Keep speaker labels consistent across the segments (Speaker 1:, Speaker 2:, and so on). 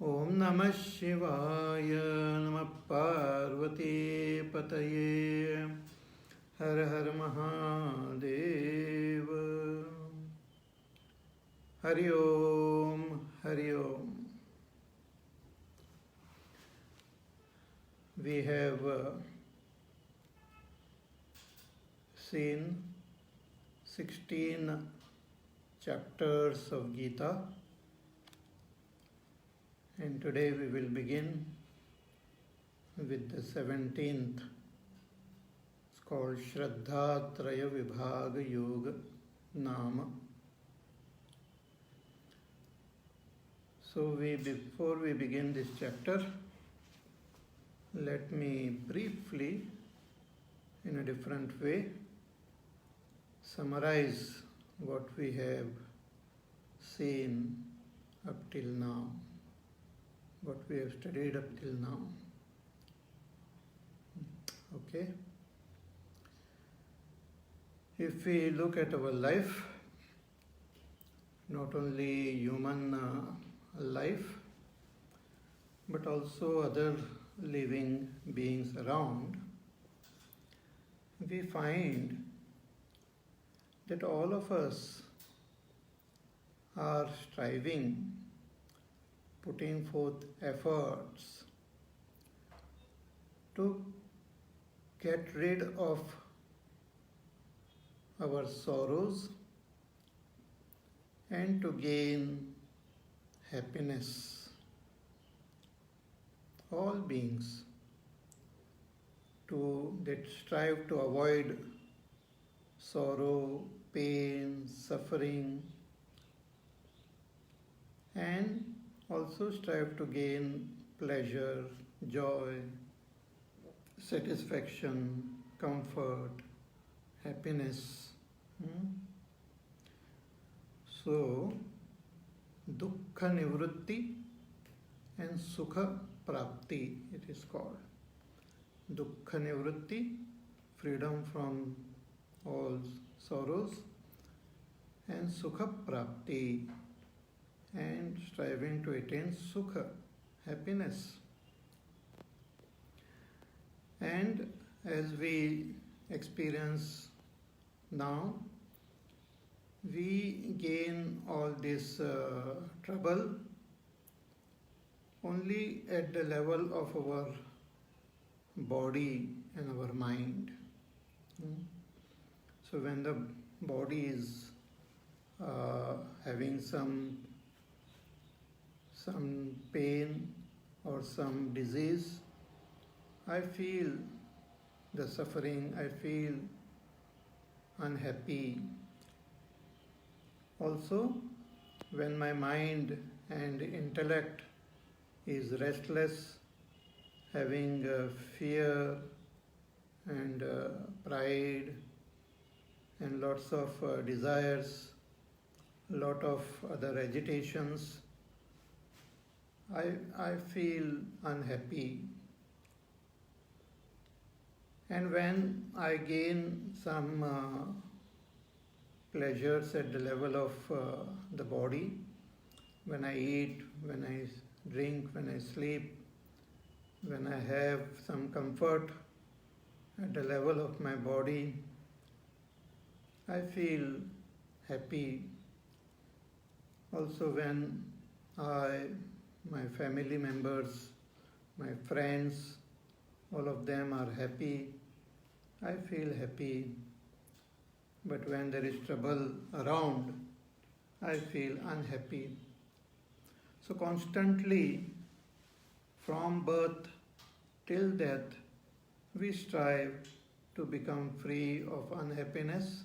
Speaker 1: Om Namah Shivaya. Namah Parvati Pataye. Har Har Mahadev. Hari Om, Hari Om. We have seen 16 chapters of Gita, and today we will begin with the 17th. It's called Shraddha Traya Vibhaga Yoga Nama. So before we begin this chapter, let me briefly, in a different way, summarize what we have seen up till now, what we have studied up till now. Okay? If we look at our life, not only human life, but also other living beings around, we find that all of us are striving, putting forth efforts to get rid of our sorrows and to gain happiness. All beings that strive to avoid sorrow, pain, suffering, and also strive to gain pleasure, joy, satisfaction, comfort, happiness. So, dukkha nivrutti and sukha prapti, it is called. Dukkha nivrutti, freedom from all sorrows, and sukha prapti, and striving to attain sukha, happiness. And as we experience now, we gain all this trouble only at the level of our body and our mind. So when the body is having some pain or some disease, I feel the suffering, I feel unhappy. Also, when my mind and intellect is restless, having fear and pride and lots of desires, lot of other agitations, I feel unhappy. And when I gain some pleasures at the level of the body, when I eat, when I drink, when I sleep, when I have some comfort at the level of my body, I feel happy. Also when my family members, my friends, all of them are happy, I feel happy. But when there is trouble around, I feel unhappy. So constantly, from birth till death, we strive to become free of unhappiness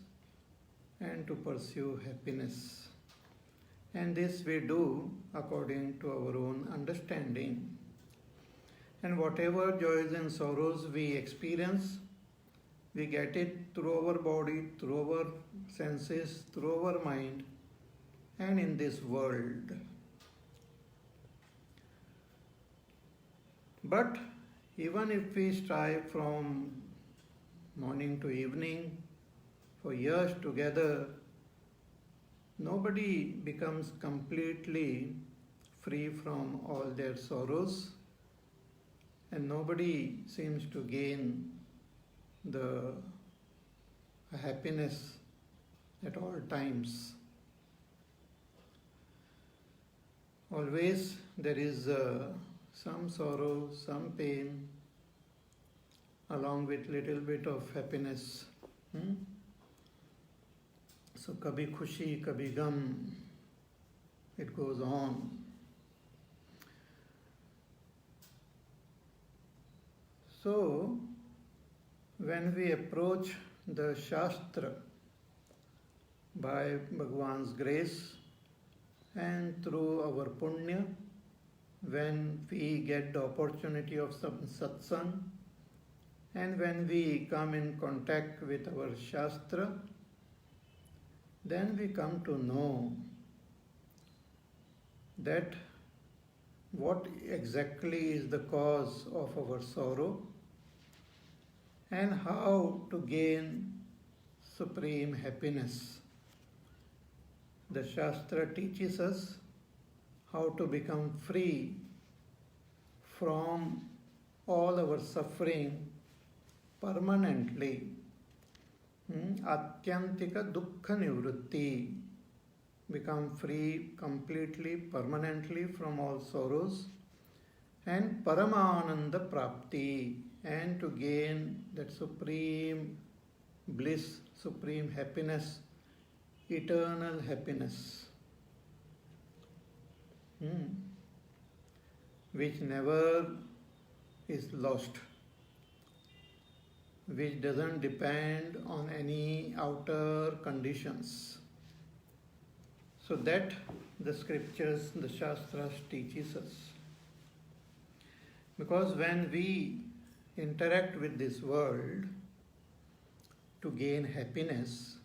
Speaker 1: and to pursue happiness. And this we do according to our own understanding. And whatever joys and sorrows we experience, we get it through our body, through our senses, through our mind, and in this world. But even if we strive from morning to evening for years together, nobody becomes completely free from all their sorrows, and nobody seems to gain the happiness at all times. Always there is some sorrow, some pain, along with little bit of happiness. So kabhi khushi, kabhi gum, it goes on. So when we approach the Shastra by Bhagavan's grace and through our punya, when we get the opportunity of some satsang, and when we come in contact with our Shastra, then we come to know that what exactly is the cause of our sorrow and how to gain supreme happiness. The Shastra teaches us how to become free from all our suffering permanently. Atyantika dukkha nivrutti. Become free completely, permanently from all sorrows. And paramananda prapti. And to gain that supreme bliss, supreme happiness, eternal happiness, which never is lost, which doesn't depend on any outer conditions. So that the scriptures, the Shastras teaches us. Because when we interact with this world to gain happiness,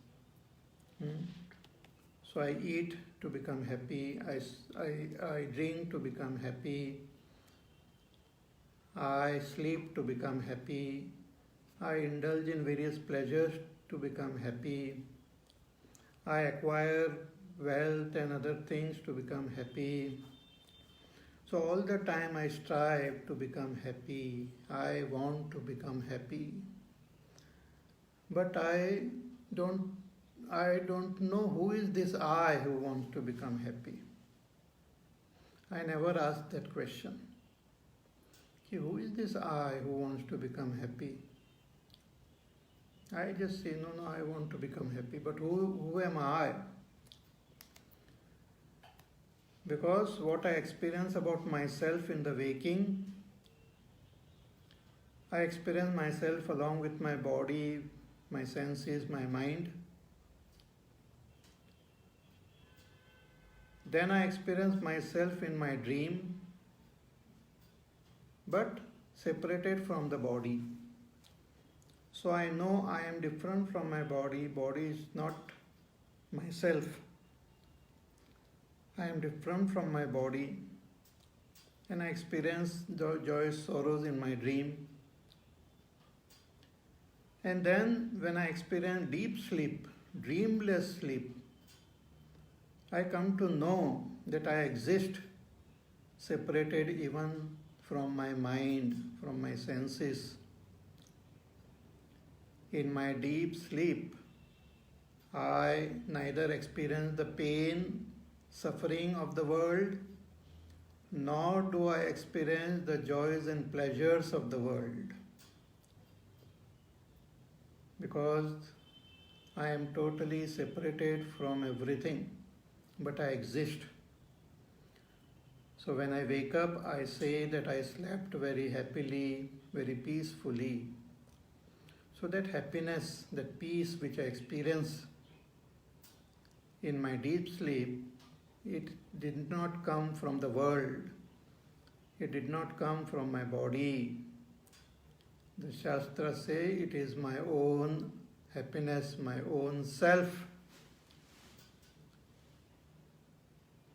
Speaker 1: so I eat to become happy, I drink to become happy, I sleep to become happy, I indulge in various pleasures to become happy, I acquire wealth and other things to become happy. So all the time I strive to become happy, I want to become happy. But I don't know who is this I who wants to become happy. I never ask that question. Who is this I who wants to become happy? I just say, no, I want to become happy. But who am I? Because what I experience about myself in the waking, I experience myself along with my body, my senses, my mind. Then I experience myself in my dream, but separated from the body. So I know I am different from my body. Body is not myself. I am different from my body, and I experience the joys, sorrows in my dream. And then when I experience deep sleep, dreamless sleep, I come to know that I exist separated even from my mind, from my senses. In my deep sleep, I neither experience the pain, suffering of the world, nor do I experience the joys and pleasures of the world. Because I am totally separated from everything, but I exist. So when I wake up, I say that I slept very happily, very peacefully. So that happiness, that peace which I experience in my deep sleep, it did not come from the world. It did not come from my body. The Shastras say it is my own happiness, my own self.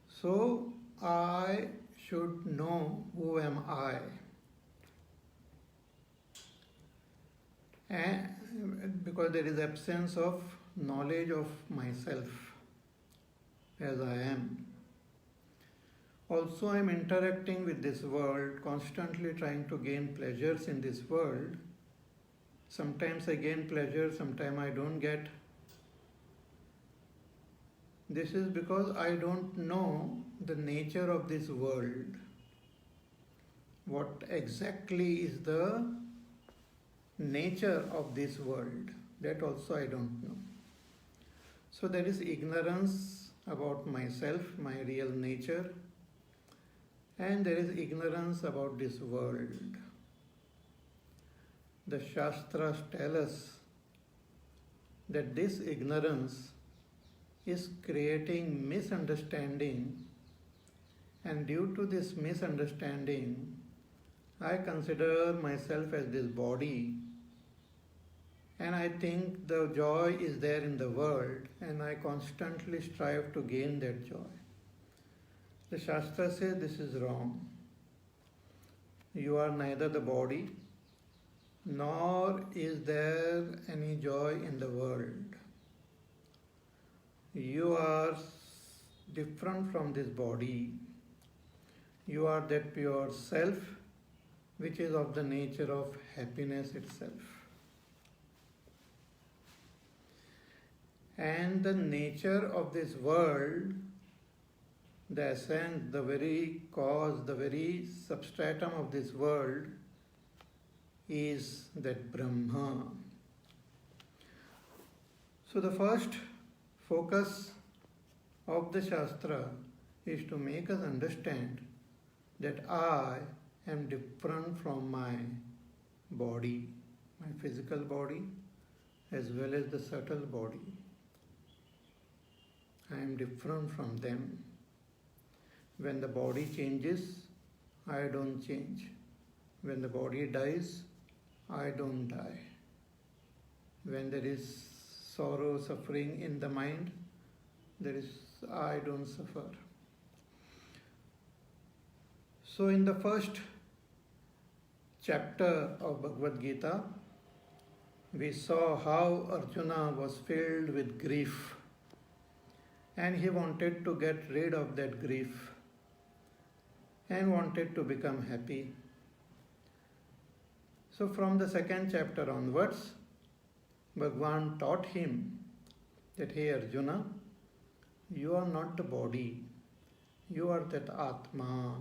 Speaker 1: So I should know who am I. And because there is absence of knowledge of myself as I am. Also, I am interacting with this world, constantly trying to gain pleasures in this world. Sometimes I gain pleasure, sometimes I don't get. This is because I don't know the nature of this world. What exactly is the nature of this world? That also I don't know. So there is ignorance about myself, my real nature, and there is ignorance about this world. The Shastras tell us that this ignorance is creating misunderstanding, and due to this misunderstanding, I consider myself as this body, and I think the joy is there in the world, and I constantly strive to gain that joy. The Shastra says this is wrong. You are neither the body, nor is there any joy in the world. You are different from this body. You are that pure self, which is of the nature of happiness itself. And the nature of this world, the essence, the very cause, the very substratum of this world is that Brahma. So the first focus of the Shastra is to make us understand that I am different from my body, my physical body, as well as the subtle body. I am different from them. When the body changes, I don't change. When the body dies, I don't die. When there is sorrow, suffering in the mind, I don't suffer. So in the first chapter of Bhagavad Gita, we saw how Arjuna was filled with grief, and he wanted to get rid of that grief and wanted to become happy. So from the second chapter onwards, Bhagavan taught him that, hey Arjuna, you are not the body, you are that Atma.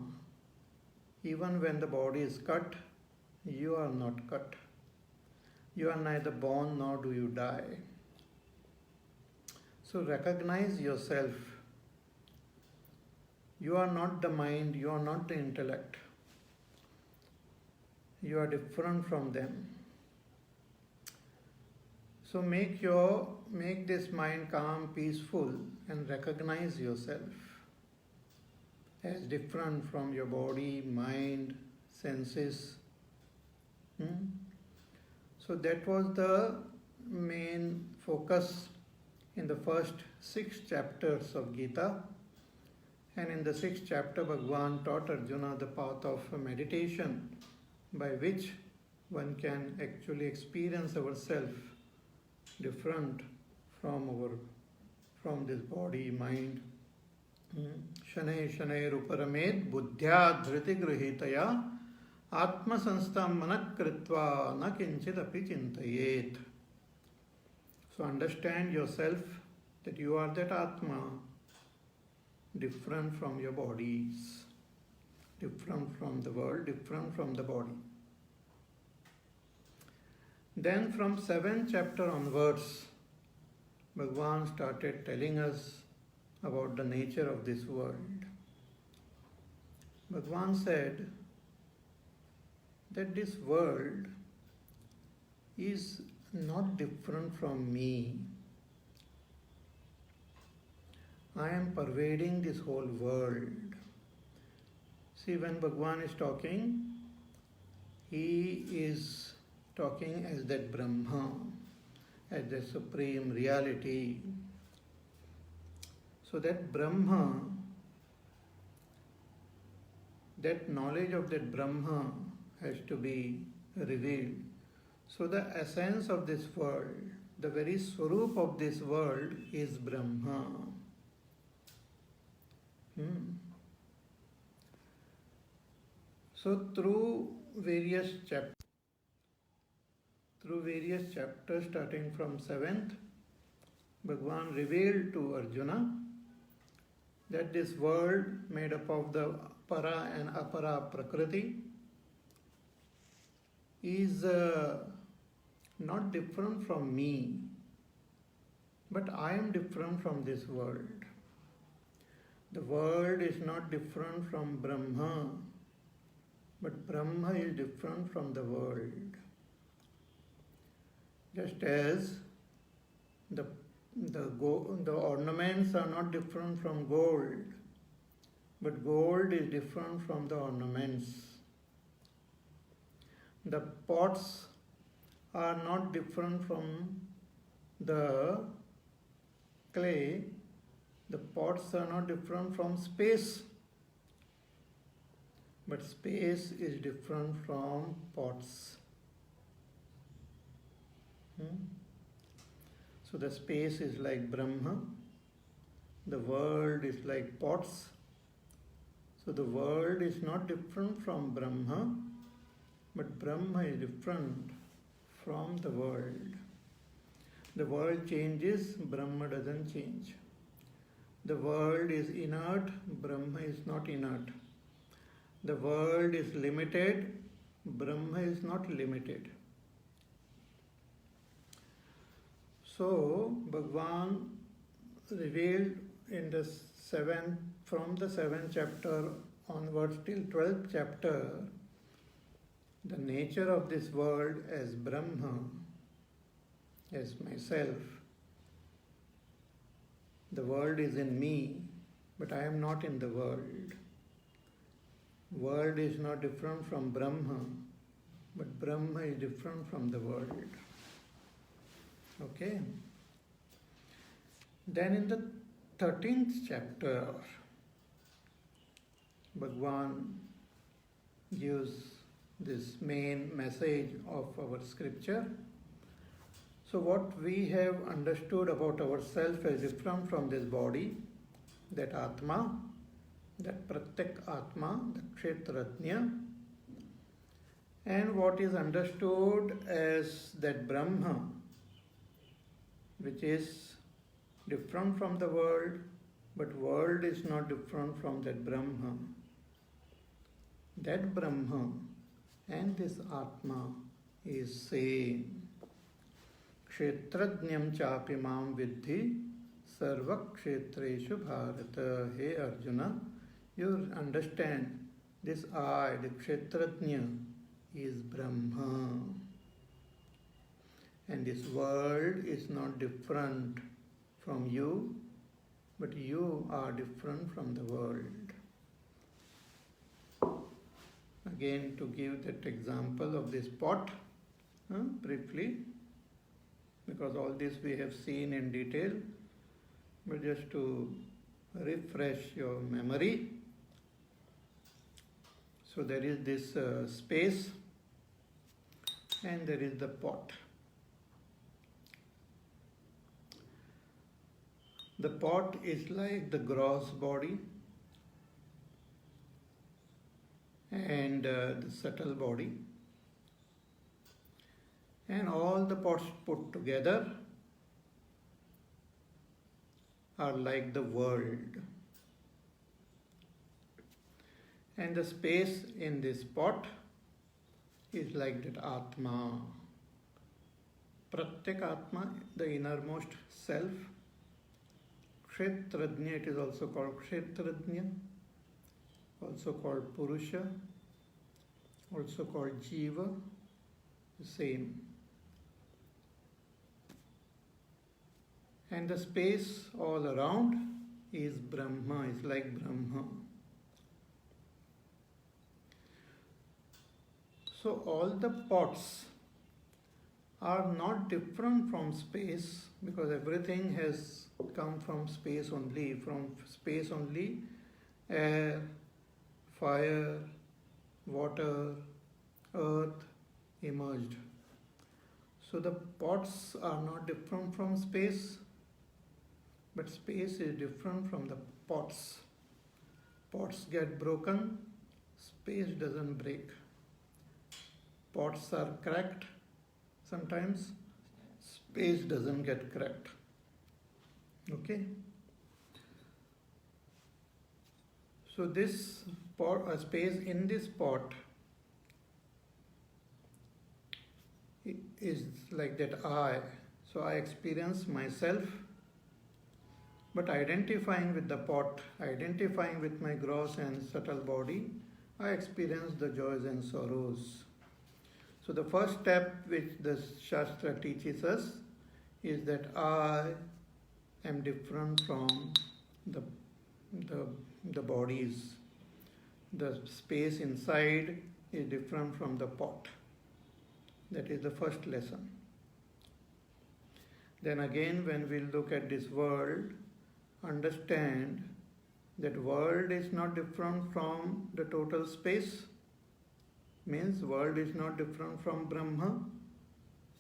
Speaker 1: Even when the body is cut, you are not cut. You are neither born nor do you die. So recognize yourself. You are not the mind, you are not the intellect. You are different from them. So make this mind calm, peaceful, and recognize yourself as different from your body, mind, senses. So that was the main focus in the first 6 chapters of Gita. And in the 6th chapter, Bhagavan taught Arjuna the path of meditation, by which one can actually experience ourselves different from this body, mind. Shanay uparamed buddhya dhriti grihitaya atma sanstam manakritva na kinchit api chintayet. So understand yourself that you are that Atma, different from your bodies, different from the world, different from the body. Then from 7th chapter onwards, Bhagavan started telling us about the nature of this world. Bhagavan said that this world is not different from me. I am pervading this whole world. See, when Bhagavan is talking, he is talking as that Brahma, as the supreme reality. So that Brahma, that knowledge of that Brahma has to be revealed. So the essence of this world, the very swarup of this world is Brahma. So through various chapters starting from 7th, Bhagavan revealed to Arjuna that this world made up of the para and apara prakriti is not different from me, but I am different from this world. The world is not different from Brahma, but Brahma is different from the world. Just as the ornaments are not different from gold, but gold is different from the ornaments. The pots are not different from the clay. The pots are not different from space, but space is different from pots. So the space is like Brahma, the world is like pots. So the world is not different from Brahma, but Brahma is different from the world. The world changes, Brahma doesn't change. The world is inert, Brahma is not inert. The world is limited, Brahma is not limited. So Bhagavan revealed from the 7th chapter onwards till 12th chapter the nature of this world as Brahma, as myself. The world is in me, but I am not in the world. World is not different from Brahma, but Brahma is different from the world. Okay? Then in the 13th chapter, Bhagavan gives this main message of our scripture. So what we have understood about ourselves as different from this body, that Atma, that Pratyak Atma, the Kshetrajna, and what is understood as that Brahma, which is different from the world, but world is not different from that Brahma. That Brahma and this Atma is same. Kshetrajnam chapi mam vidhi sarva kshetreshu bharata. Hey Arjuna, you understand this I, the Kshetrajna, is Brahma. And this world is not different from you, but you are different from the world. Again, to give that example of this pot, briefly, because all this we have seen in detail, but just to refresh your memory. So there is this space and there is the pot. The pot is like the gross body and the subtle body, and all the pots put together are like the world, and the space in this pot is like that Atma, Pratyak Atma, the innermost self. Kshetrajna, it is also called Kshetrajna, also called Purusha, also called Jiva, the same. And the space all around is Brahma, is like Brahma. So all the pots are not different from space, because everything has come from space only, air, fire, water, earth emerged. So the pots are not different from space, but space is different from the pots. Pots get broken, space doesn't break. Pots are cracked sometimes, space doesn't get cracked. Okay? So this pot, a space in this pot is like that I. So I experience myself, but identifying with the pot, identifying with my gross and subtle body, I experience the joys and sorrows. So the first step which the Shastra teaches us is that I am different from the bodies. The space inside is different from the pot. That is the first lesson. Then again, when we look at this world, understand that world is not different from the total space. Means world is not different from Brahma,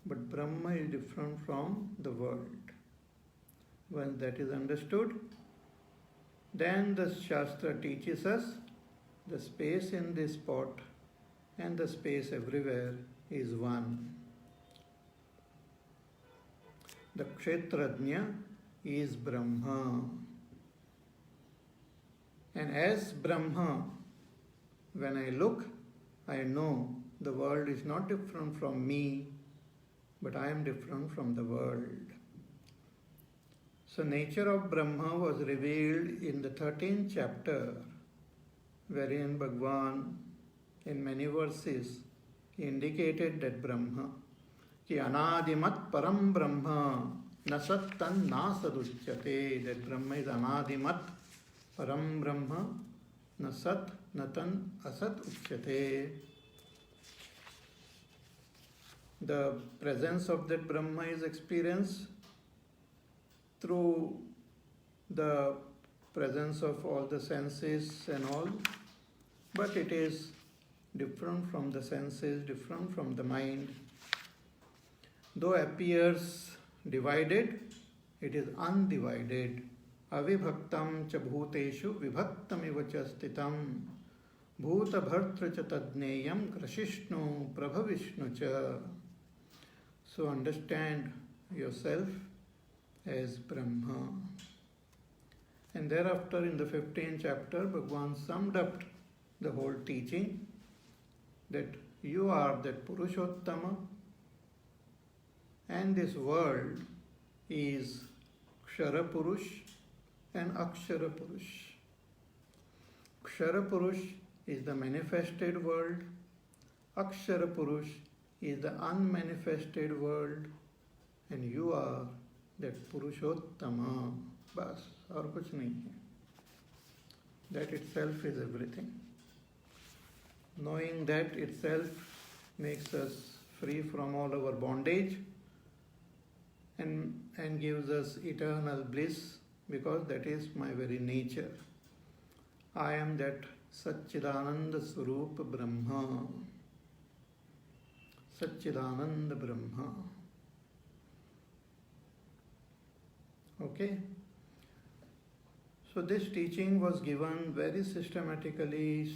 Speaker 1: but Brahma is different from the world. Once that is understood, then the Shastra teaches us the space in this pot and the space everywhere is one. The Kshetrajna is Brahma. And as Brahma, when I look, I know the world is not different from me, but I am different from the world. So nature of Brahma was revealed in the 13th chapter, wherein Bhagavan, in many verses, he indicated that Brahma, ki anadimat param Brahma, nasattan nasaduchyate, that Brahma is anadimat param Brahma, nasat natan asat uchyate. The presence of that Brahma is experienced through the presence of all the senses and all, but it is different from the senses, different from the mind. Though appears divided, it is undivided. Avibhaktam cha bhuteshu vibhaktam iva cha stitam bhuta bhartra cha tadneyam krashishnu prabhavishnu cha. So understand yourself as Brahma. And thereafter in the 15th chapter, Bhagavan summed up the whole teaching that you are that Purushottama and this world is Kshara Purush and Akshara Purush. Kshara Purush is the manifested world, Akshara Purush is the unmanifested world, and you are that Purushottama. Bas, aur kuch nahi hai. That itself is everything. Knowing that itself makes us free from all our bondage and gives us eternal bliss, because that is my very nature. I am that Satchidananda Swarup Brahma. Satchidananda Brahma. Okay? So this teaching was given very systematically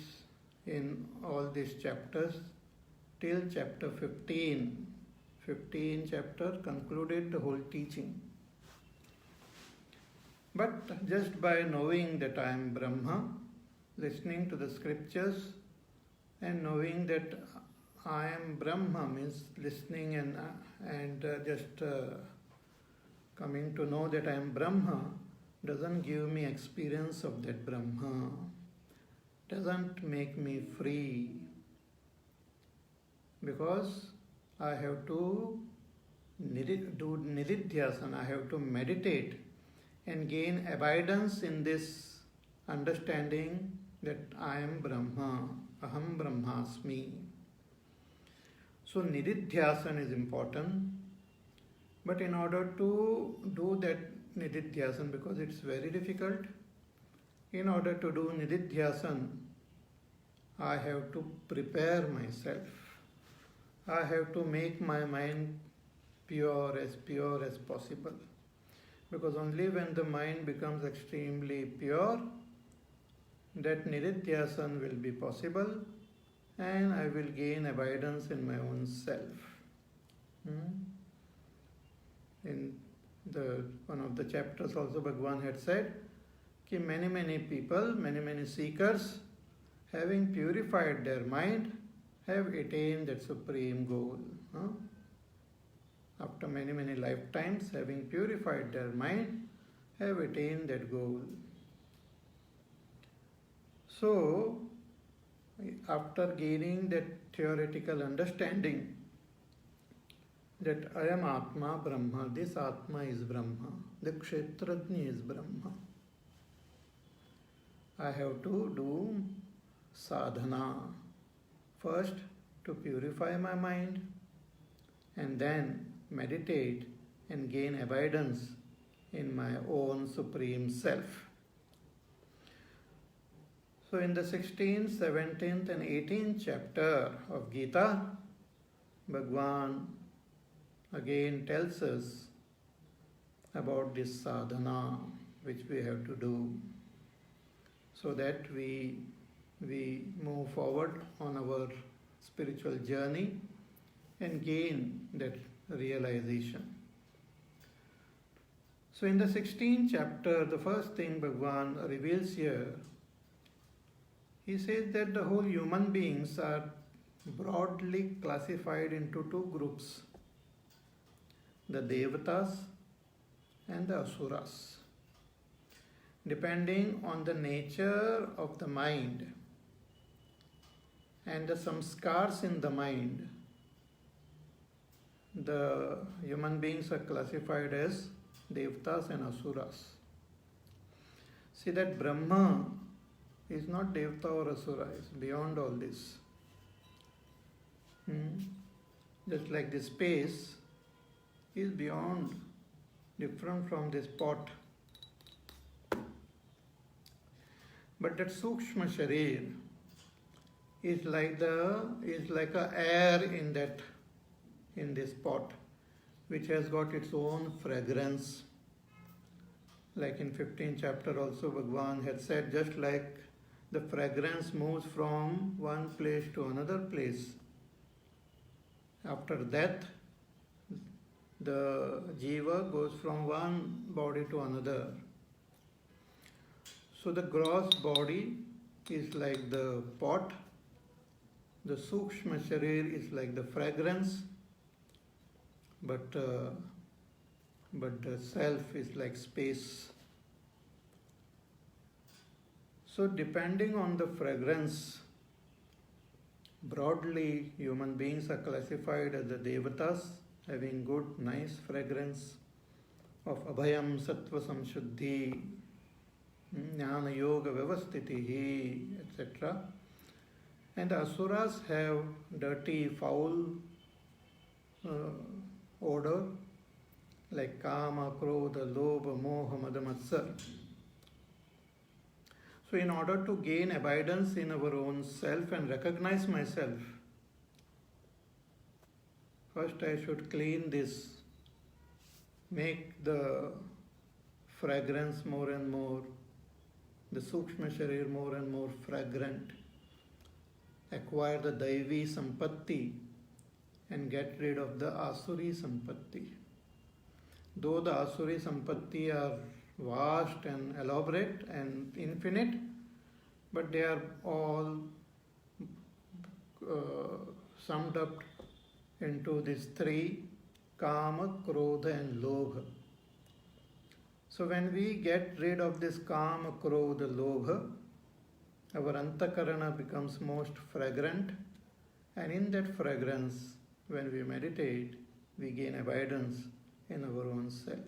Speaker 1: in all these chapters till chapter 15. 15 chapter concluded the whole teaching. But just by knowing that I am Brahma, listening to the scriptures and knowing that I am Brahma means listening and just coming to know that I am Brahma doesn't give me experience of that Brahma, doesn't make me free, because I have to do nididhyasana, I have to meditate and gain abidance in this understanding that I am Brahma, Aham Brahmasmi. So nididhyasana is important, but in order to do that nididhyasana, because it's very difficult, in order to do nididhyasana, I have to prepare myself. I have to make my mind pure as possible. Because only when the mind becomes extremely pure, that nididhyasana will be possible, and I will gain abidance in my own self. In one of the chapters also Bhagavan had said that many people, many seekers, having purified their mind, have attained that supreme goal. After many lifetimes, having purified their mind, have attained that goal. So, after gaining that theoretical understanding that I am Atma Brahma, this Atma is Brahma, the Kshetrajna is Brahma, I have to do sadhana. First, to purify my mind, and then meditate and gain abidance in my own supreme self. So in the 16th, 17th and 18th chapter of Gita, Bhagavan again tells us about this sadhana which we have to do so that we move forward on our spiritual journey and gain that realization. So in the 16th chapter, the first thing Bhagavan reveals here, he says that the whole human beings are broadly classified into two groups, the Devatas and the Asuras. Depending on the nature of the mind and the samskars in the mind, the human beings are classified as Devatas and Asuras. See that Brahma is not Devata or Asura, it's beyond all this. Just like the space is beyond, different from this pot. But that Sukshma Sharir is like a air in this pot, which has got its own fragrance. Like in 15th chapter also Bhagavan had said, just like the fragrance moves from one place to another place. After death, the jiva goes from one body to another. So the gross body is like the pot, the Sukshma Sharir is like the fragrance, but the self is like space. So depending on the fragrance, broadly human beings are classified as the Devatas, having good, nice fragrance of Abhayam, Sattva Samshuddhi, Jnana Yoga Vyavasthitihi, etc. And the Asuras have dirty, foul odor like Kama, Krodha, Lobha, Moha, Mada, Matsar. So in order to gain abidance in our own self and recognize myself, first I should clean this, make the fragrance more and more, the Sukshma Sharir more and more fragrant, acquire the Daivi Sampatti and get rid of the Asuri Sampatti. Though the Asuri Sampatti are vast and elaborate and infinite, but they are all summed up into these three, Kama, Krodha and Lobha. So when we get rid of this Kama, Krodha, Lobha, our Antakarana becomes most fragrant, and in that fragrance, when we meditate, we gain abidance in our own self.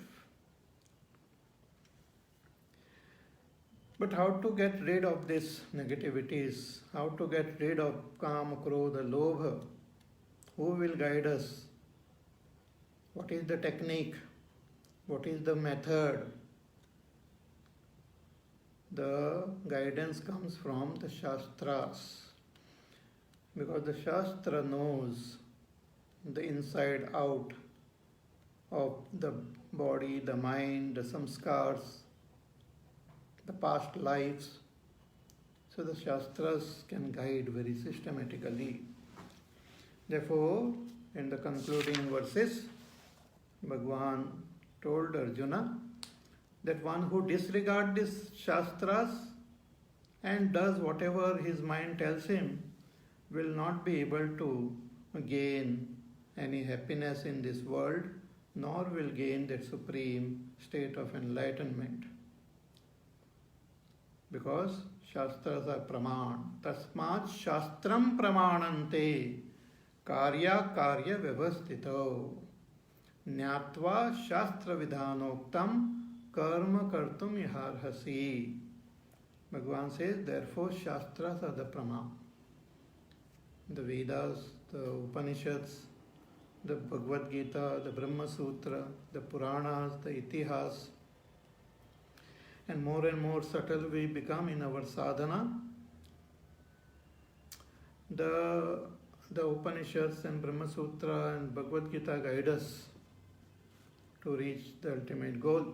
Speaker 1: But how to get rid of these negativities? How to get rid of Kama, Krodha, Lobha? Who will guide us? What is the technique? What is the method? The guidance comes from the Shastras. Because the Shastra knows the inside out of the body, the mind, the samskars, the past lives. So the Shastras can guide very systematically. Therefore, in the concluding verses, Bhagavan told Arjuna that one who disregards these Shastras and does whatever his mind tells him will not be able to gain any happiness in this world, nor will gain that supreme state of enlightenment. Because Shastras are praman. Tasmat Shastram pramanante karya karya vyavastito Nyatva Shastra Vidhanoktam Karma Kartum Iharhasi. Bhagavan says, therefore Shastras are the praman. The Vedas, the Upanishads, the Bhagavad Gita, the Brahma Sutra, the Puranas, the Itihas, and more subtle we become in our sadhana. The Upanishads and Brahma Sutra and Bhagavad Gita guide us to reach the ultimate goal.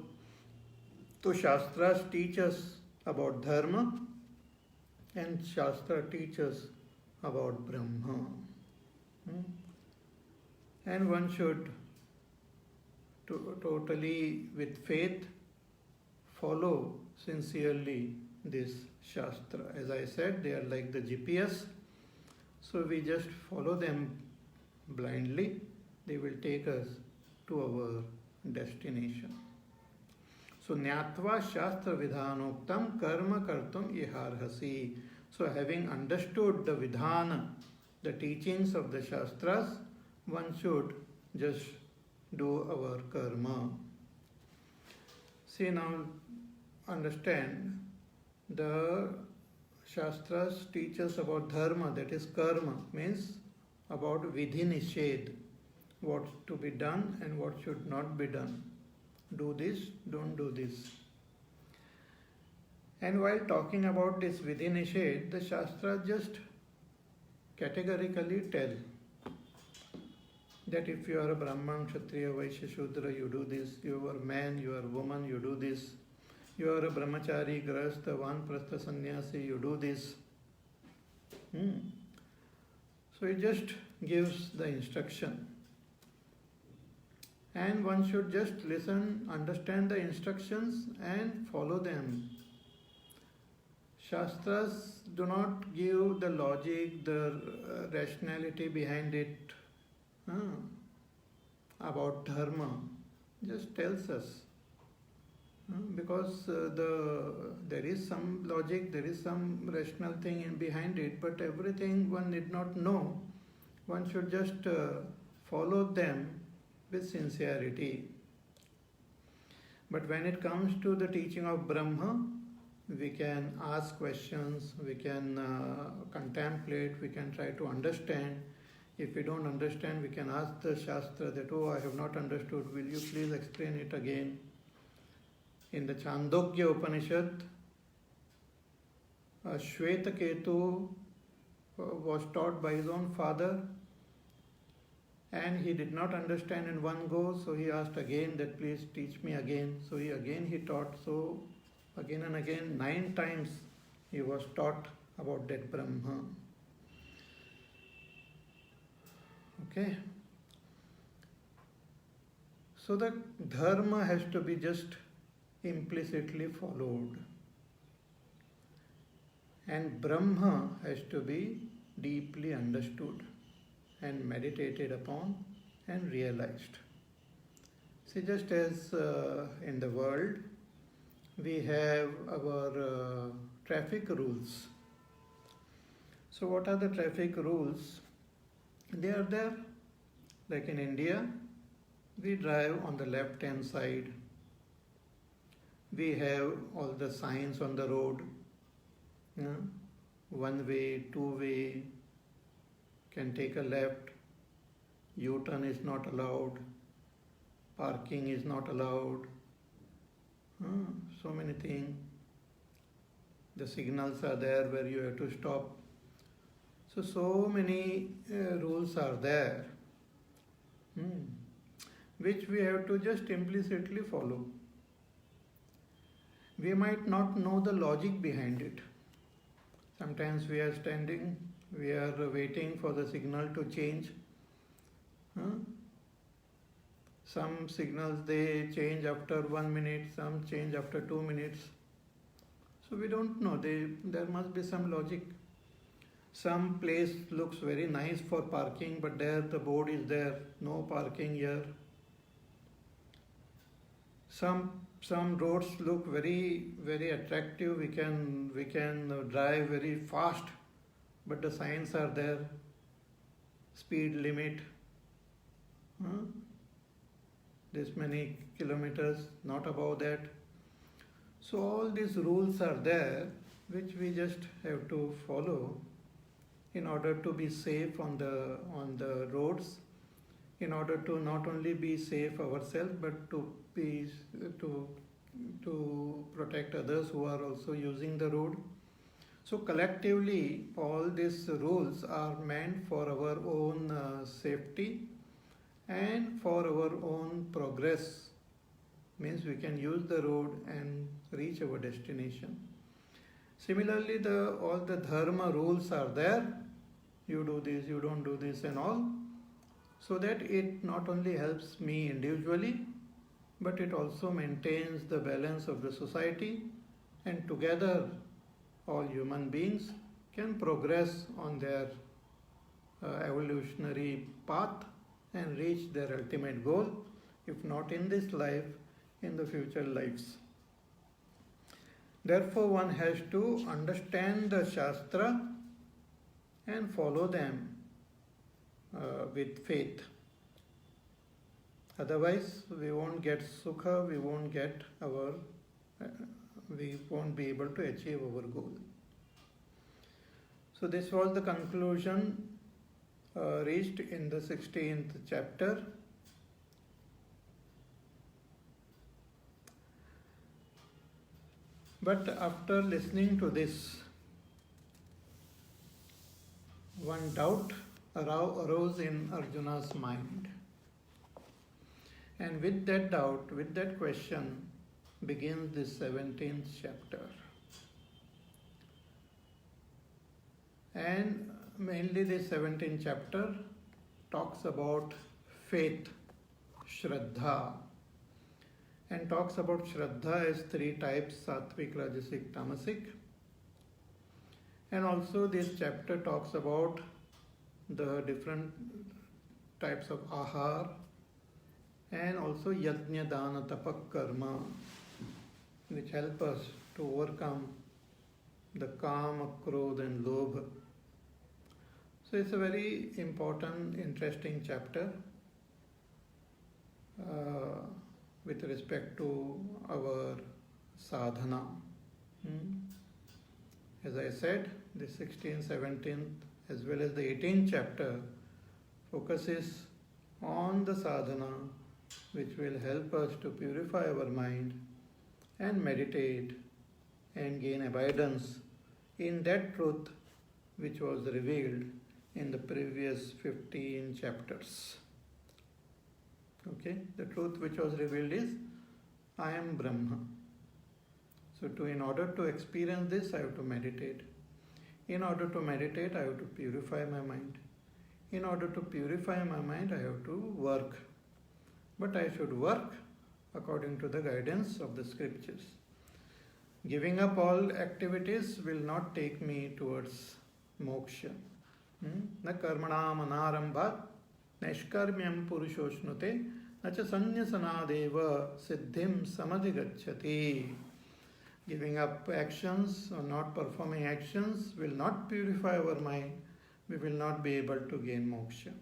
Speaker 1: So Shastras teach us about Dharma and Shastra teaches about Brahma. And one should totally with faith follow sincerely this Shastra. As I said, they are like the GPS. So we just follow them blindly. They will take us to our destination. So Nyatva Shastra Vidhanoktam Karma Kartum Iharhasi. So having understood the Vidhana, the teachings of the Shastras, one should just do our karma. See, now understand, the Shastras teach us about dharma, that is karma, means about vidhi nishedh, what to be done and what should not be done. Do this, don't do this. And while talking about this vidhi nishedh, the Shastras just categorically tell that if you are a Brahman, Kshatriya, Vaishya, Shudra, you do this. You are man, you are woman, you do this. You are a Brahmachari, Grahastha, Vanprastha, Sannyasi, you do this. So it just gives the instruction. And one should just listen, understand the instructions and follow them. Shastras do not give the logic, the rationality behind it. About dharma, just tells us, because there is some logic, there is some rational thing behind it, but everything one need not know. One should just follow them with sincerity. But when it comes to the teaching of Brahma, we can ask questions, we can contemplate, we can try to understand. If we don't understand, we can ask the Shastra that, oh, I have not understood, will you please explain it again? In the Chandogya Upanishad, Shvetaketu was taught by his own father and he did not understand in one go, so he asked again that please teach me again. So he taught, so again and again, 9 times he was taught about that Brahma. Okay. So the dharma has to be just implicitly followed. And Brahma has to be deeply understood and meditated upon and realized. See, just as in the world, we have our traffic rules. So what are the traffic rules? They are there. Like in India, we drive on the left-hand side. We have all the signs on the road. One way, two way, can take a left. U-turn is not allowed. Parking is not allowed. So many things. The signals are there where you have to stop. So many rules are there, which we have to just implicitly follow. We might not know the logic behind it, Sometimes we are standing, we are waiting for the signal to change. Huh? Some signals they change after 1 minute, some change after 2 minutes. So we don't know, there must be some logic. Some place looks very nice for parking, but there the board is there, no parking here. Some roads look very very attractive. We can drive very fast, but the signs are there. Speed limit, this many kilometers, not above that. So all these rules are there, which we just have to follow in order to be safe on the roads, in order to not only be safe ourselves, but to protect others who are also using the road. So collectively, all these rules are meant for our own safety and for our own progress. Means we can use the road and reach our destination. Similarly, all the dharma rules are there. You do this, you don't do this and all. So that it not only helps me individually, but it also maintains the balance of the society, and together all human beings can progress on their evolutionary path and reach their ultimate goal, if not in this life, in the future lives. Therefore, one has to understand the Shastra and follow them with faith. Otherwise, we won't get sukha, we won't be able to achieve our goal. So this was the conclusion reached in the 16th chapter. But after listening to this, one doubt arose in Arjuna's mind. And with that doubt, with that question, begins this 17th chapter. And mainly this 17th chapter talks about faith, Shraddha, and talks about Shraddha as 3 types: Sattvic, Rajasic, Tamasic. And also this chapter talks about the different types of ahar, and also yajna, dana, tapak, karma, which help us to overcome the kama, krodha and lobha. So it's a very important, interesting chapter with respect to our sadhana. As I said, the 16th, 17th as well as the 18th chapter focuses on the sadhana, which will help us to purify our mind and meditate and gain abidance in that truth which was revealed in the previous 15 chapters. Okay, the truth which was revealed is I am Brahma. So in order to experience this, I have to meditate. In order to meditate, I have to purify my mind. In order to purify my mind, I have to work. But I should work according to the guidance of the scriptures. Giving up all activities will not take me towards moksha. Na karmanam anarambhat naishkarmyam purushoshnute na cha sanyasanadeva siddhim samadhigacchati. Giving up actions or not performing actions will not purify our mind. We will not be able to gain moksha.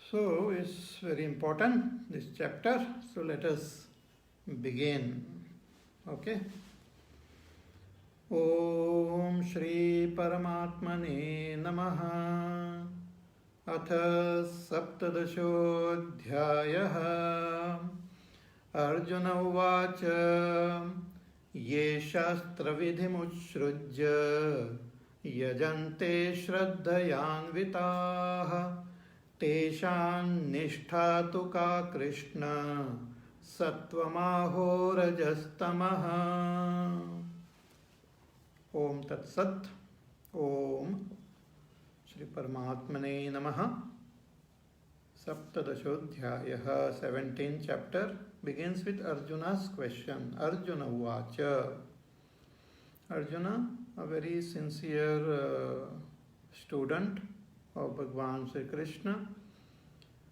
Speaker 1: So it's very important, this chapter. So let us begin. Okay. Om Shri Paramatmane Namaha. Atha Saptadashodhyayaha. Arjuna Uvacha. Ye Shastra Vidhimussrujya. Yajante Shraddhayanvitaha. Teshan Nishtha tu ka Krishna. Sattvamaho Rajastamaha. Om Tat Sat. Om Shri Paramatmane Namaha. Saptadashodhyayah, 17th chapter, begins with Arjuna's question. Arjuna Uvacha. Arjuna, a very sincere student of Bhagwan Sri Krishna.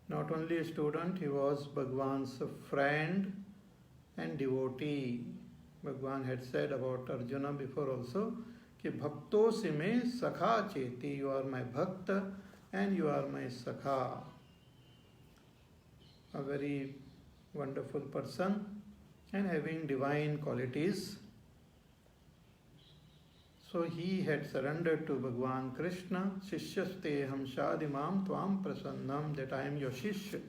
Speaker 1: Not only a student, he was Bhagwan's friend and devotee. Bhagwan had said about Arjuna before also, कि भक्तोसि में सखा चेति, you are my bhakta and you are my sakha. A very wonderful person and having divine qualities. So he had surrendered to Bhagwan Krishna. Shishyaste ham shadimam tvam prasannam, that I am your shishya.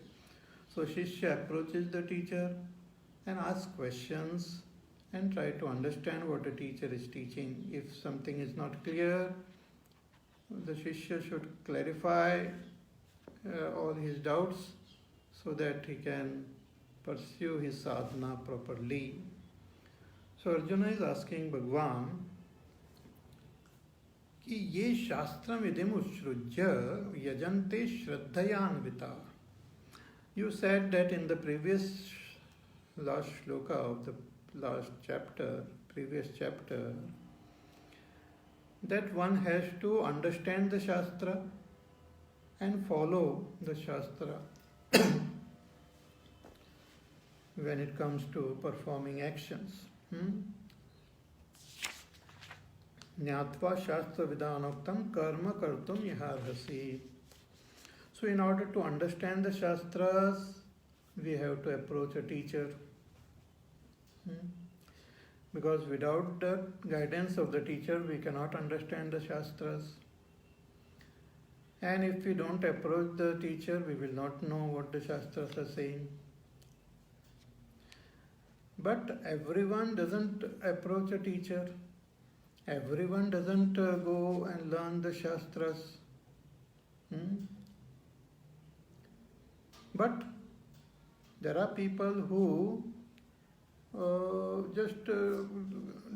Speaker 1: So shishya approaches the teacher and asks questions and try to understand what the teacher is teaching. If something is not clear, the shishya should clarify all his doubts so that he can pursue his sadhana properly. So Arjuna is asking Bhagwan कि ये शास्त्रम इदम उच्छृज्य यजन्ते श्रद्धयान्विता. You said that in the last shloka of the last chapter, previous chapter, that one has to understand the Shastra and follow the Shastra when it comes to performing actions. Jnatva Shastra Vidanoktam Karma Kartum Yaharhasi. So in order to understand the Shastras, we have to approach a teacher. Because without the guidance of the teacher, we cannot understand the Shastras. And if we don't approach the teacher, we will not know what the Shastras are saying. But everyone doesn't approach a teacher. Everyone doesn't go and learn the Shastras. But there are people who just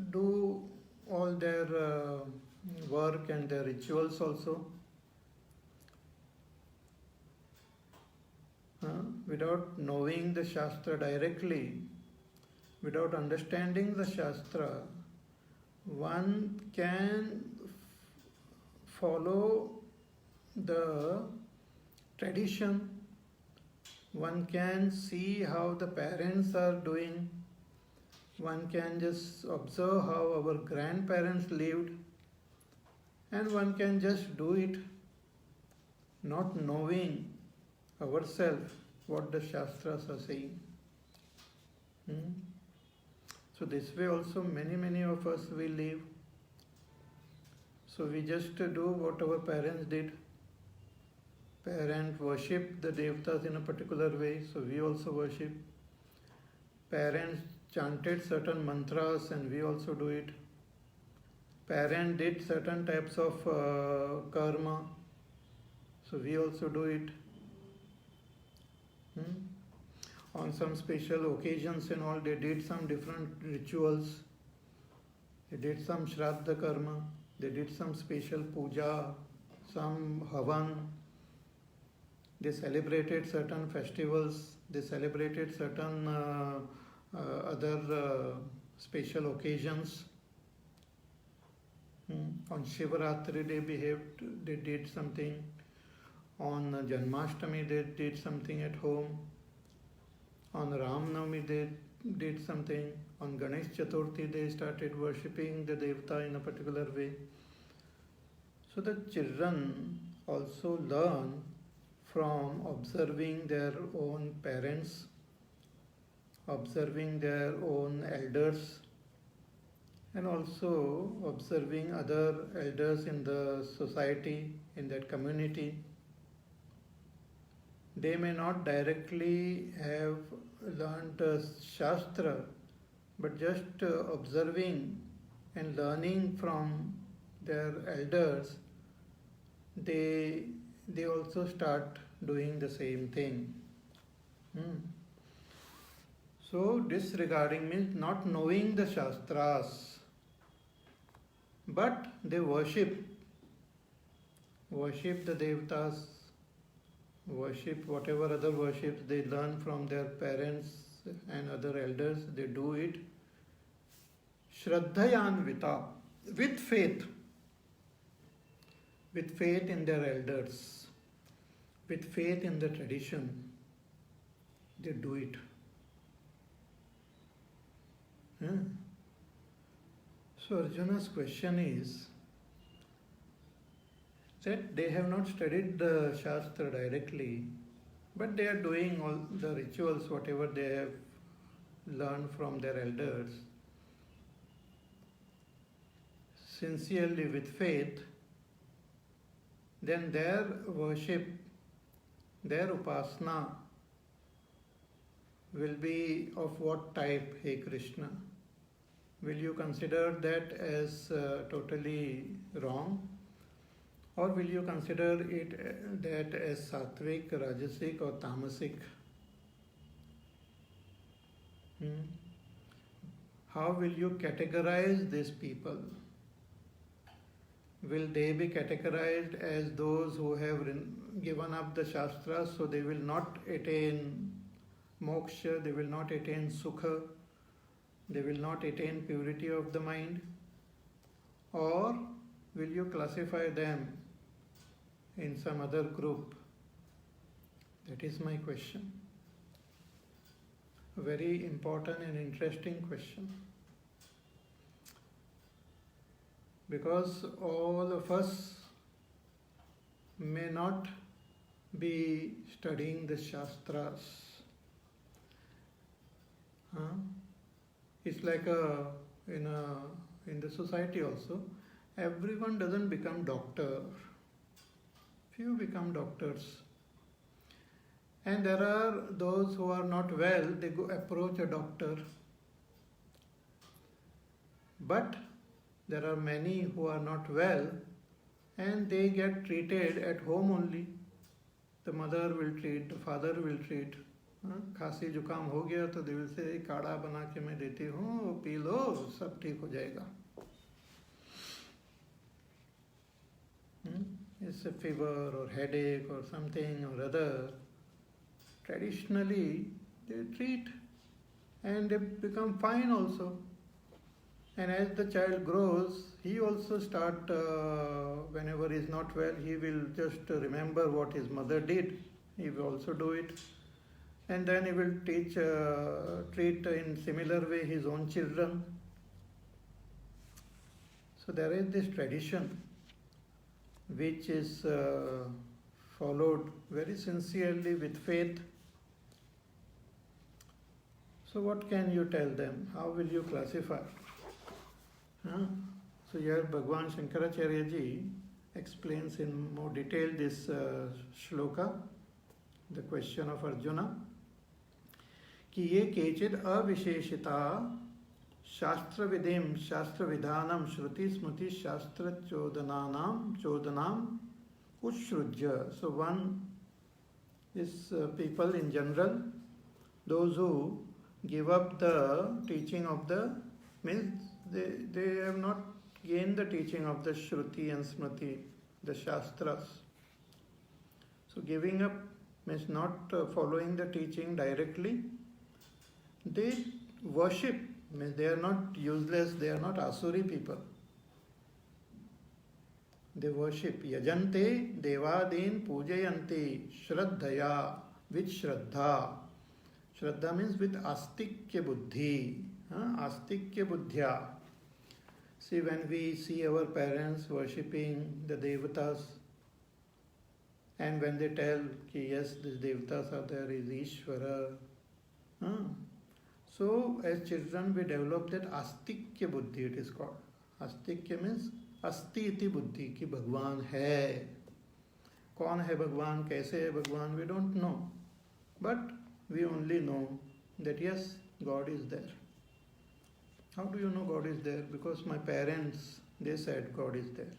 Speaker 1: do all their work and their rituals also without knowing the Shastra directly, without understanding the Shastra. One can follow the tradition, one can see how the parents are doing, one can just observe how our grandparents lived, and one can just do it, not knowing ourselves what the Shastras are saying. So this way also many of us will live. So we just do what our parents did. Parents worship the devatas in a particular way, so we also worship. Parents chanted certain mantras and we also do it. Parents did certain types of karma, so we also do it. On some special occasions and all, they did some different rituals. They did some Shraddha karma, they did some special puja, some havan. They celebrated certain festivals, they celebrated certain other special occasions. On Shivaratri they did something. On Janmashtami they did something at home. On Ram Navami they did something. On Ganesh Chaturthi they started worshipping the Devata in a particular way. So the children also learn from observing their own parents, observing their own elders, and also observing other elders in the society, in that community. They may not directly have learnt Shastra, but just observing and learning from their elders, they also start doing the same thing. So disregarding means not knowing the Shastras, But they worship the devatas, worship whatever other worships they learn from their parents and other elders, they do it Shraddhayanvita, with faith in their elders, with faith in the tradition, they do it. So Arjuna's question is that they have not studied the Shastra directly, but they are doing all the rituals, whatever they have learned from their elders, sincerely with faith, then their worship, their upasana will be of what type, Hey Krishna? Will you consider that as totally wrong? Or will you consider it that as sattvic, rajasic or tamasic? How will you categorize these people? Will they be categorized as those who have given up the Shastras, so they will not attain moksha, they will not attain sukha, they will not attain purity of the mind? Or will you classify them in some other group? That is my question. A very important and interesting question. Because all of us may not be studying the Shastras. It's like in the society also, everyone doesn't become doctor. Few become doctors. And there are those who are not well, they go approach a doctor. But there are many who are not well and they get treated at home only. The mother will treat, the father will treat. खांसी जुकाम हो गया तो they will say काढ़ा बना के मैं देती हूँ, पी लो, सब ठीक हो जाएगा. It's a fever or headache or something or other. Traditionally, they treat and they become fine also. And as the child grows, he also start, whenever he is not well, he will just remember what his mother did. He will also do it. And then he will treat in similar way his own children. So there is this tradition which is followed very sincerely with faith. So what can you tell them? How will you classify? So here Bhagwan Shankaracharya ji explains in more detail this shloka, the question of Arjuna, कि ये केचिद अविशेषिता शास्त्र विधिम शास्त्र विधानम श्रुति स्मृति शास्त्र चोदनाम उत्सृज्य. So one is people in general, those who give up the teaching of the, means they have not gained the teaching of the Shruti and Smriti, the Shastras. So giving up means not following the teaching directly. They worship, means they are not useless, they are not asuri people. They worship. Yajante devadin pujayanti shraddhaya, with shraddha. Shraddha means with astikya buddhi. Astikya buddhya. See, when we see our parents worshipping the devatas, and when they tell ki yes, these devatas are there, is Ishvara. So as children we develop that astikya buddhi, it is called. Astikya means asti iti buddhi, ki Bhagwan hai. Kaun hai Bhagwan, kaise hai Bhagwan, we don't know. But we only know that yes, God is there. How do you know God is there? Because my parents, they said God is there.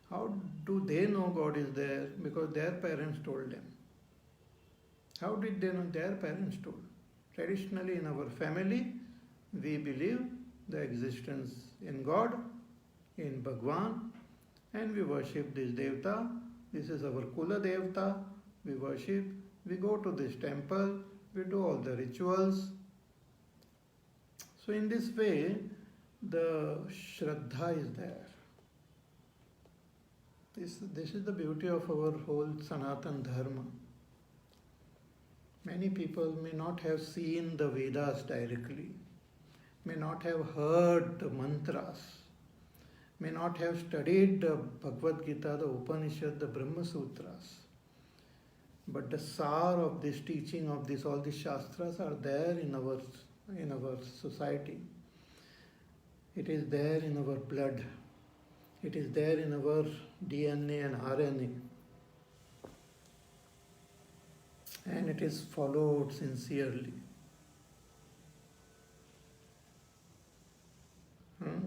Speaker 1: How do they know God is there? Because their parents told them. How did they know? Their parents told. Traditionally in our family, we believe the existence in God, in Bhagwan, and we worship this Devta. This is our Kula Devta. We worship, we go to this temple, we do all the rituals. So in this way, the Shraddha is there. This is the beauty of our whole Sanatan Dharma. Many people may not have seen the Vedas directly, may not have heard the mantras, may not have studied the Bhagavad Gita, the Upanishad, the Brahma Sutras. But the sar of this teaching of this, all these Shastras are there in our society. It is there in our blood. It is there in our DNA and RNA. And it is followed sincerely.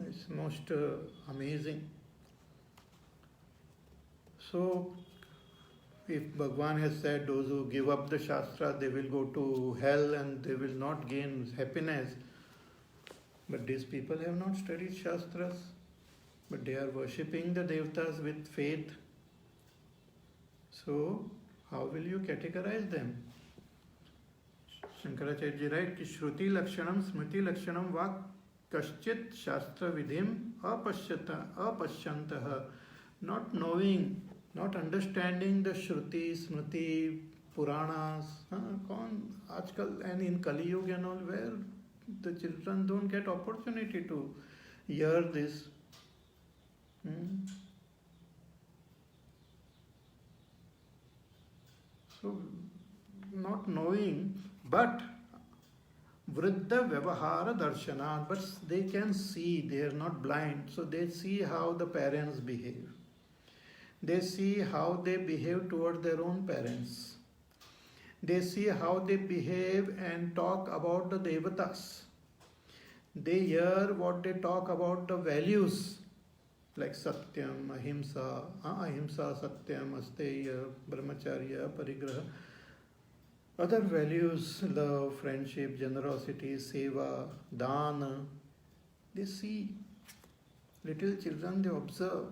Speaker 1: It's most amazing. So, if Bhagwan has said those who give up the Shastra, they will go to hell and they will not gain happiness. But these people have not studied Shastras, but they are worshipping the Devtas with faith. So, how will you categorize them? Shankaracharya writes, Shruti Lakshanam, Smriti Lakshanam va kaschit Shastra vidhim apashyantaha. Not knowing, not understanding the Shruti, Smriti, Puranas, Aajkal and in Kali Yuga and all, where the children don't get opportunity to hear this. So, not knowing, but Vriddha Vyavahara Darshanat, but they can see, they are not blind, so they see how the parents behave. They see how they behave toward their own parents. They see how they behave and talk about the Devatas. They hear what they talk about the values like Satyam, Ahimsa, Ahimsa, Satyam, Asteya, Brahmacharya, Parigraha. Other values, love, friendship, generosity, seva, dana. They see. Little children, they observe.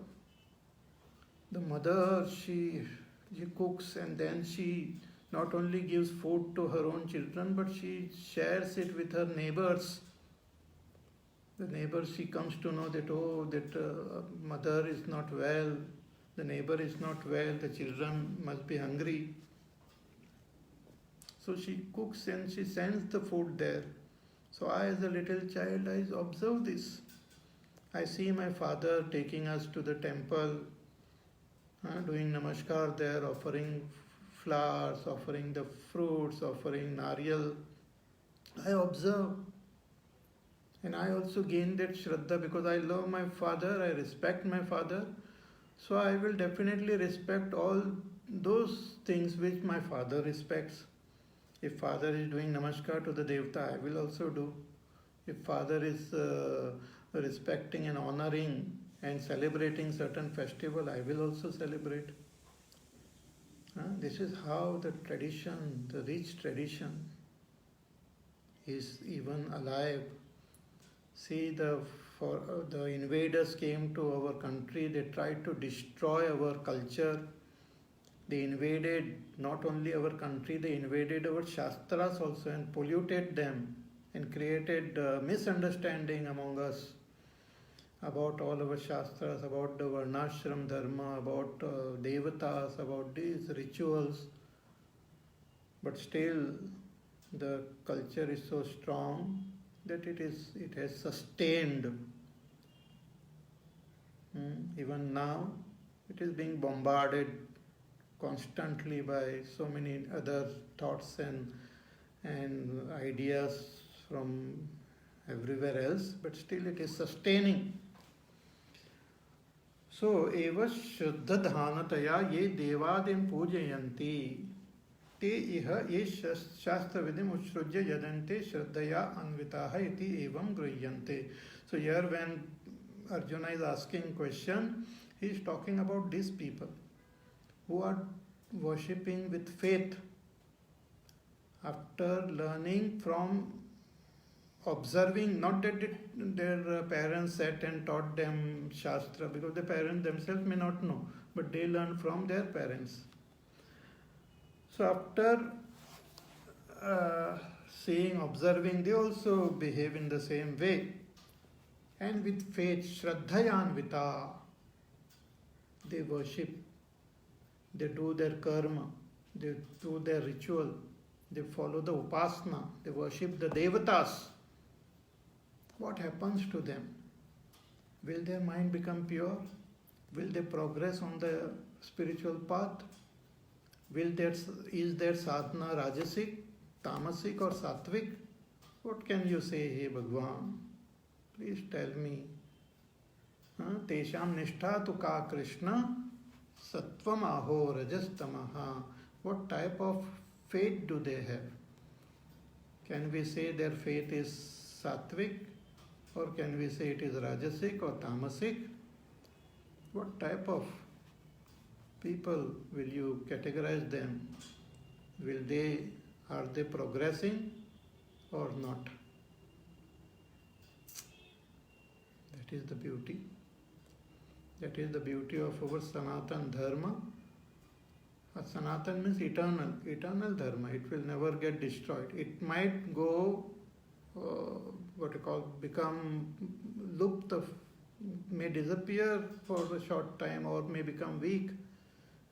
Speaker 1: The mother, she cooks and then she not only gives food to her own children, but she shares it with her neighbors. The neighbor, she comes to know that, mother is not well, the neighbor is not well, the children must be hungry. So she cooks and she sends the food there. So I, as a little child, I observe this. I see my father taking us to the temple, doing namaskar there, offering flowers, offering the fruits, offering nariyal. I observe. And I also gain that Shraddha because I love my father, I respect my father. So I will definitely respect all those things which my father respects. If father is doing namaskar to the Devta, I will also do. If father is respecting and honoring and celebrating certain festival, I will also celebrate. This is how the tradition, the rich tradition is even alive. See, the invaders came to our country, they tried to destroy our culture. They invaded not only our country, they invaded our Shastras also and polluted them and created misunderstanding among us about all our Shastras, about the Varnashram Dharma, about Devatas, about these rituals. But still, the culture is so strong that it has sustained. Even now, it is being bombarded constantly by so many other thoughts and ideas from everywhere else, but still it is sustaining. So, eva shuddha dhanataya ye devadim pujayanti te iha ye shastra vidim ushrujya yadante shraddhaya anvitaha iti evam grihyanti. So here when Arjuna is asking question, he is talking about these people who are worshipping with faith after learning from observing, not that their parents sat and taught them Shastra, because the parents themselves may not know, but they learn from their parents. So after seeing, observing, they also behave in the same way. And with faith, Shraddhayanvita, they worship, they do their karma, they do their ritual, they follow the upasana, they worship the devatas. What happens to them? Will their mind become pure? Will they progress on the spiritual path? Is their sadhana rajasic, tamasic or sattvic? What can you say, hey Bhagwan? Please tell me. Tesham nishtha tu ka Krishna sattvam aho rajastamaha. What type of faith do they have? Can we say their faith is sattvic, or can we say it is rajasic or tamasic? What type of people will you categorize them? Are they progressing or not? That is the beauty. That is the beauty of our Sanatan Dharma. Sanatan means eternal Dharma. It will never get destroyed. It might go, become lupta, may disappear for a short time or may become weak,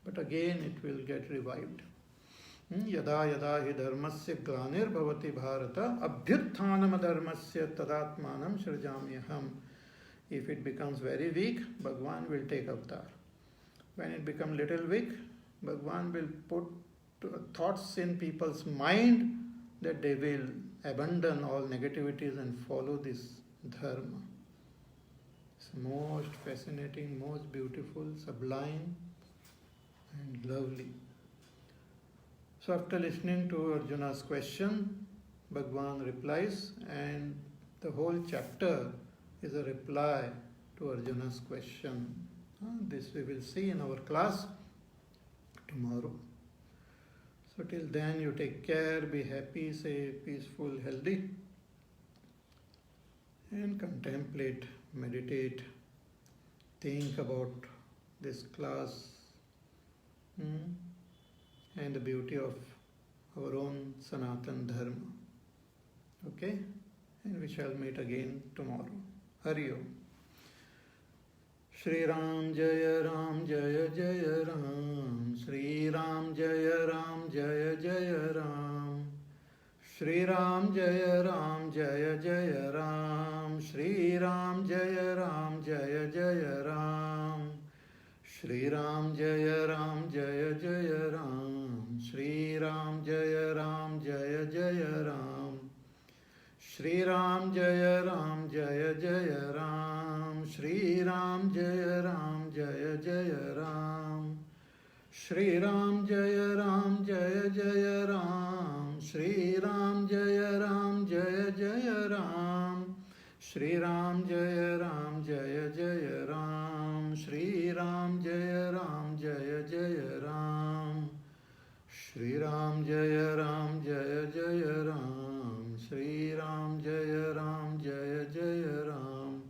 Speaker 1: but again it will get revived. Yada yada hi dharmasya glanir bhavati bharata abhyutthanam dharmasya tadatmanam shrajamyaham. If it becomes very weak, Bhagwan will take avatar. When it becomes little weak, Bhagwan will put thoughts in people's mind that they will abandon all negativities and follow this dharma. It's most fascinating, most beautiful, sublime and lovely. So after listening to Arjuna's question, Bhagwan replies, and the whole chapter is a reply to Arjuna's question. This we will see in our class tomorrow. So till then, you take care, be happy, safe, peaceful, healthy, and contemplate, meditate, think about this class and the beauty of our own Sanatan Dharma. Okay? And we shall meet again tomorrow. Hari Om. Shri Ram Jaya Ram Jaya Jaya Ram. Shri Ram Jaya Ram Jaya Jaya Ram. Shri Ram Jaya Ram Jaya Jaya Ram. Shri Ram Jaya Ram Jaya Jaya Ram. Shri Ram Jaya Ram Jaya Jaya Ram. Shri Ram Jaya Ram Jaya Jaya Ram. Shri Ram Jaya Ram Jaya Jaya Ram. Shri Ram Jaya Ram Jaya Jaya Ram. Shri Ram Jaya Ram Jaya Jaya Ram. Shri Ram Jaya Ram Jaya Jaya Ram. Shri Ram Jaya Ram Jaya Jaya Ram. Shri Ram Jaya Ram Jaya Jaya Ram. Shri Ram Jaya Ram Jaya Jaya Ram. Shri Ram Jaya Ram Jaya Jaya Ram.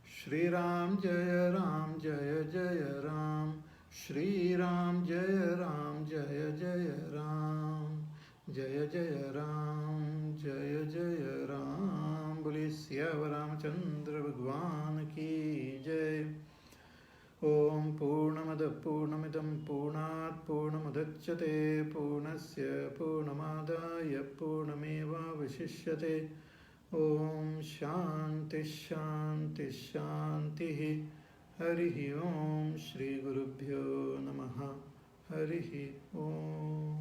Speaker 1: Shri Ram Jaya Ram Jaya Jaya Ram. Shri Ram Jaya Ram Jaya Jaya Ram. Jaya Jaya Ram Jaya Jaya Ram. Boli Syavar Ramachandra Bhagwan ki Jai. Om Purnamada Purnamidam Purnat Purnamadachyate Purnasya Purnamadaya Purnameva Vishishyate. Om Shanti Shanti Shanti. Harihi Om Shri Gurubhyo Namaha. Harihi Om.